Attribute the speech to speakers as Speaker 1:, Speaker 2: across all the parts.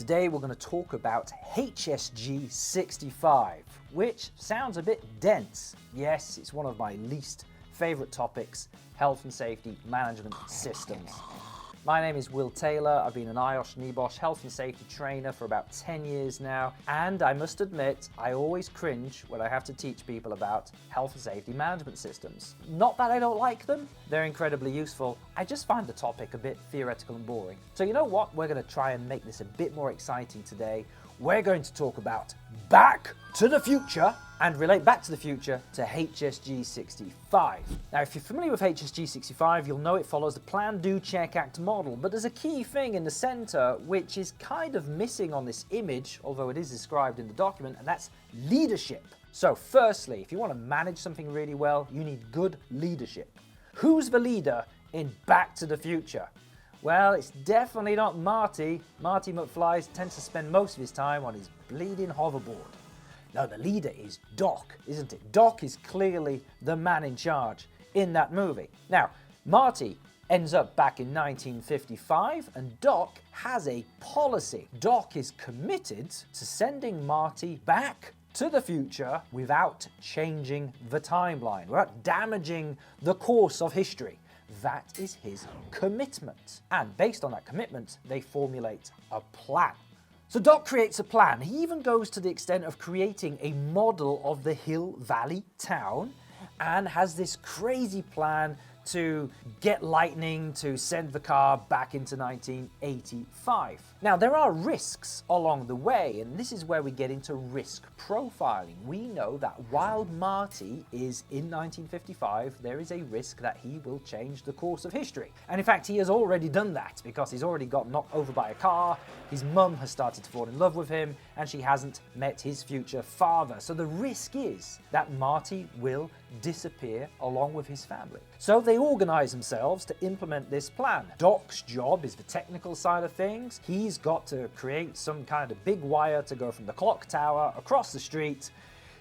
Speaker 1: Today we're going to talk about HSG65, which sounds a bit dense. Yes, it's one of my least favorite topics, health and safety management systems. My name is Will Taylor. I've been an IOSH and NEBOSH health and safety trainer for about 10 years now, and I must admit, I always cringe when I have to teach people about health and safety management systems. Not that I don't like them, they're incredibly useful. I just find the topic a bit theoretical and boring. So you know what? We're going to try and make this a bit more exciting today. We're going to talk about Back to the Future and relate Back to the Future to HSG65. Now, if you're familiar with HSG65, you'll know it follows the Plan, Do, Check, Act model, but there's a key thing in the center which is kind of missing on this image, although it is described in the document, and that's leadership. So firstly, if you want to manage something really well, you need good leadership. Who's the leader in Back to the Future? Well, it's definitely not Marty. Marty McFly tends to spend most of his time on his bleeding hoverboard. No, the leader is Doc, isn't it? Doc is clearly the man in charge in that movie. Now, Marty ends up back in 1955 and Doc has a policy. Doc is committed to sending Marty back to the future without changing the timeline, without damaging the course of history. That is his commitment. And based on that commitment, they formulate a plan. So Doc creates a plan. He even goes to the extent of creating a model of the Hill Valley town and has this crazy plan to get lightning to send the car back into 1985. Now, there are risks along the way, and this is where we get into risk profiling. We know that while Marty is in 1955, there is a risk that he will change the course of history. And in fact, he has already done that because he's already got knocked over by a car, his mum has started to fall in love with him, and she hasn't met his future father. So the risk is that Marty will disappear along with his family. So they organize themselves to implement this plan. Doc's job is the technical side of things. He's got to create some kind of big wire to go from the clock tower across the street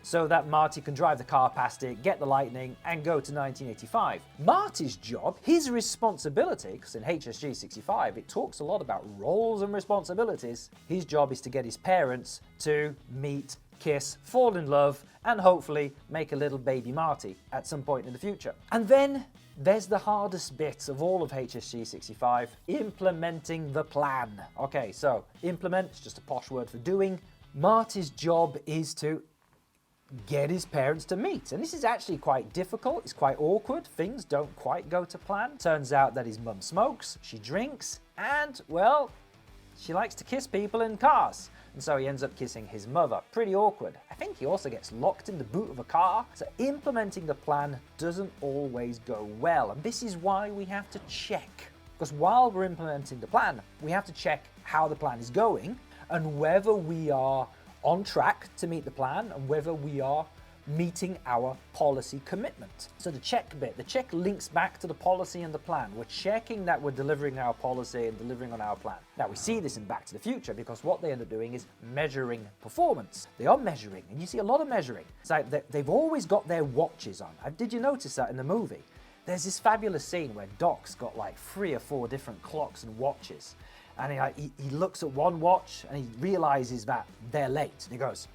Speaker 1: so that Marty can drive the car past it, get the lightning, and go to 1985. Marty's job, his responsibility, because in HSG65 it talks a lot about roles and responsibilities, his job is to get his parents to meet, kiss, fall in love, and hopefully make a little baby Marty at some point in the future. And then there's the hardest bit of all of HSG65, implementing the plan. Okay, so implement is just a posh word for doing. Marty's job is to get his parents to meet. And this is actually quite difficult. It's quite awkward. Things don't quite go to plan. Turns out that his mum smokes, she drinks, and, well, she likes to kiss people in cars. And so he ends up kissing his mother. Pretty awkward. I think he also gets locked in the boot of a car. So implementing the plan doesn't always go well. And this is why we have to check. Because while we're implementing the plan, we have to check how the plan is going and whether we are on track to meet the plan and whether we are meeting our policy commitment. So the check bit, the check links back to the policy and the plan. We're checking that we're delivering our policy and delivering on our plan. Now we see this in Back to the Future because what they end up doing is measuring performance. They are measuring, and you see a lot of measuring. It's like they've always got their watches on. Did you notice that in the movie? There's this fabulous scene where Doc's got like 3 or 4 different clocks and watches. And he looks at one watch and he realizes that they're late. And he goes,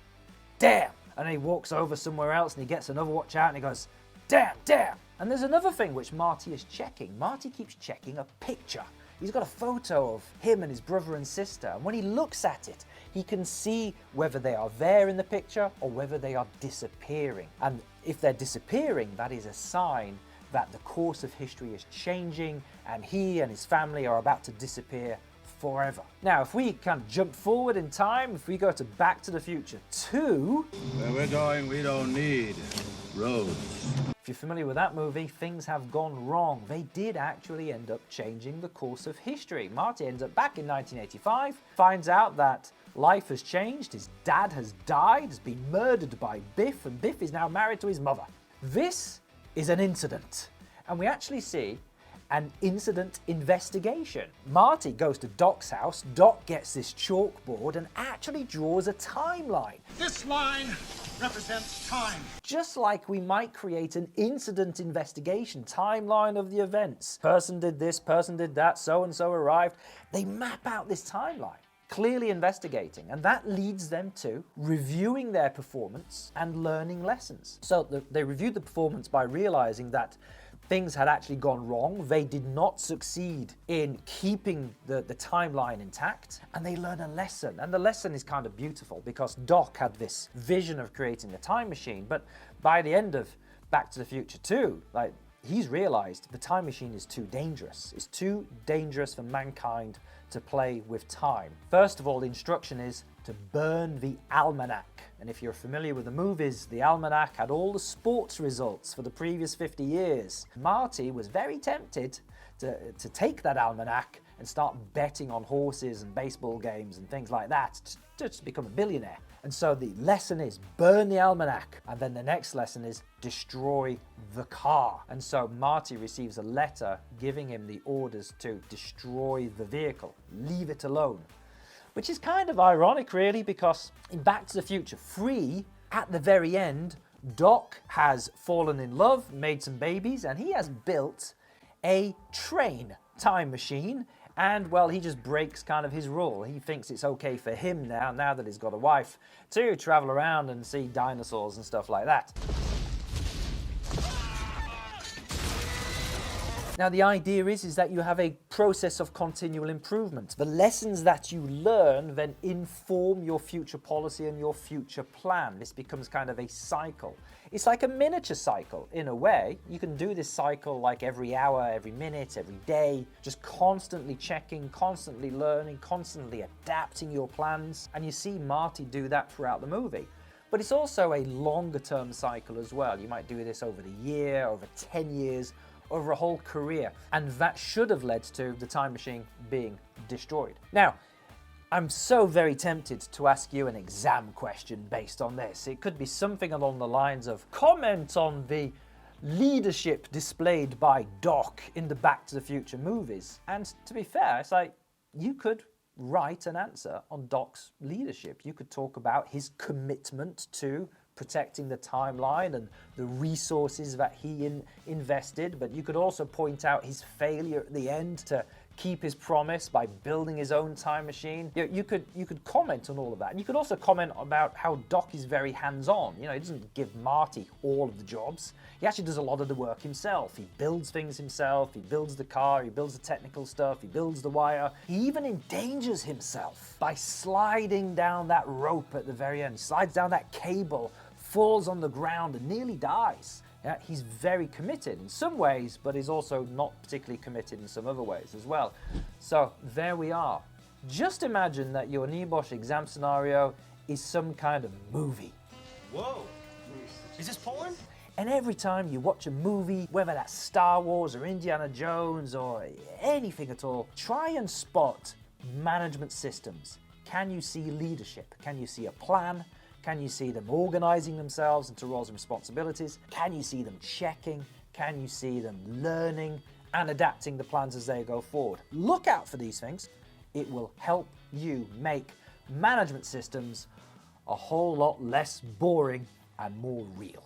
Speaker 1: damn! And he walks over somewhere else and he gets another watch out and he goes, damn, damn. And there's another thing which Marty is checking. Marty keeps checking a picture. He's got a photo of him and his brother and sister. And when he looks at it, he can see whether they are there in the picture or whether they are disappearing. And if they're disappearing, that is a sign that the course of history is changing and he and his family are about to disappear forever. Now, if we kind of jump forward in time, if we go to Back to the Future 2...
Speaker 2: Where we're going, we don't need roads.
Speaker 1: If you're familiar with that movie, things have gone wrong. They did actually end up changing the course of history. Marty ends up back in 1985, finds out that life has changed, his dad has died, has been murdered by Biff, and Biff is now married to his mother. This is an incident, and we actually see an incident investigation. Marty goes to Doc's house, Doc gets this chalkboard and actually draws a timeline.
Speaker 3: This line represents time.
Speaker 1: Just like we might create an incident investigation timeline of the events. Person did this, person did that, so-and-so arrived. They map out this timeline. clearly investigating, and that leads them to reviewing their performance and learning lessons. So they reviewed the performance by realizing that things had actually gone wrong. They did not succeed in keeping the timeline intact, and they learn a lesson. And the lesson is kind of beautiful because Doc had this vision of creating a time machine, but by the end of Back to the Future 2, like, he's realized the time machine is too dangerous. It's too dangerous for mankind to play with time. First of all, the instruction is to burn the almanac. And if you're familiar with the movies, the almanac had all the sports results for the previous 50 years. Marty was very tempted to take that almanac and start betting on horses and baseball games and things like that to just become a billionaire. And so the lesson is burn the almanac, and then the next lesson is destroy the car. And so Marty receives a letter giving him the orders to destroy the vehicle, leave it alone. Which is kind of ironic, really, because in Back to the Future 3, at the very end, Doc has fallen in love, made some babies, and he has built a train time machine. And, well, he just breaks kind of his rule. He thinks it's okay for him now that he's got a wife, to travel around and see dinosaurs and stuff like that. Now, the idea is that you have a process of continual improvement. The lessons that you learn then inform your future policy and your future plan. This becomes kind of a cycle. It's like a miniature cycle in a way. You can do this cycle like every hour, every minute, every day, just constantly checking, constantly learning, constantly adapting your plans. And you see Marty do that throughout the movie. But it's also a longer term cycle as well. You might do this over the year, over 10 years, over a whole career, and that should have led to the time machine being destroyed. Now, I'm so very tempted to ask you an exam question based on this. It could be something along the lines of comment on the leadership displayed by Doc in the Back to the Future movies. And to be fair, it's like you could write an answer on Doc's leadership. You could talk about his commitment to protecting the timeline and the resources that he invested, but you could also point out his failure at the end to keep his promise by building his own time machine. You could comment on all of that. And you could also comment about how Doc is very hands-on. You know, he doesn't give Marty all of the jobs. He actually does a lot of the work himself. He builds things himself. He builds the car. He builds the technical stuff. He builds the wire. He even endangers himself by sliding down that rope at the very end. He slides down that cable, falls on the ground and nearly dies. Yeah, he's very committed in some ways, but he's also not particularly committed in some other ways as well. So there we are. Just imagine that your NEBOSH exam scenario is some kind of movie.
Speaker 3: Whoa. Is this porn?
Speaker 1: And every time you watch a movie, whether that's Star Wars or Indiana Jones or anything at all, try and spot management systems. Can you see leadership? Can you see a plan? Can you see them organizing themselves into roles and responsibilities? Can you see them checking? Can you see them learning and adapting the plans as they go forward? Look out for these things. It will help you make management systems a whole lot less boring and more real.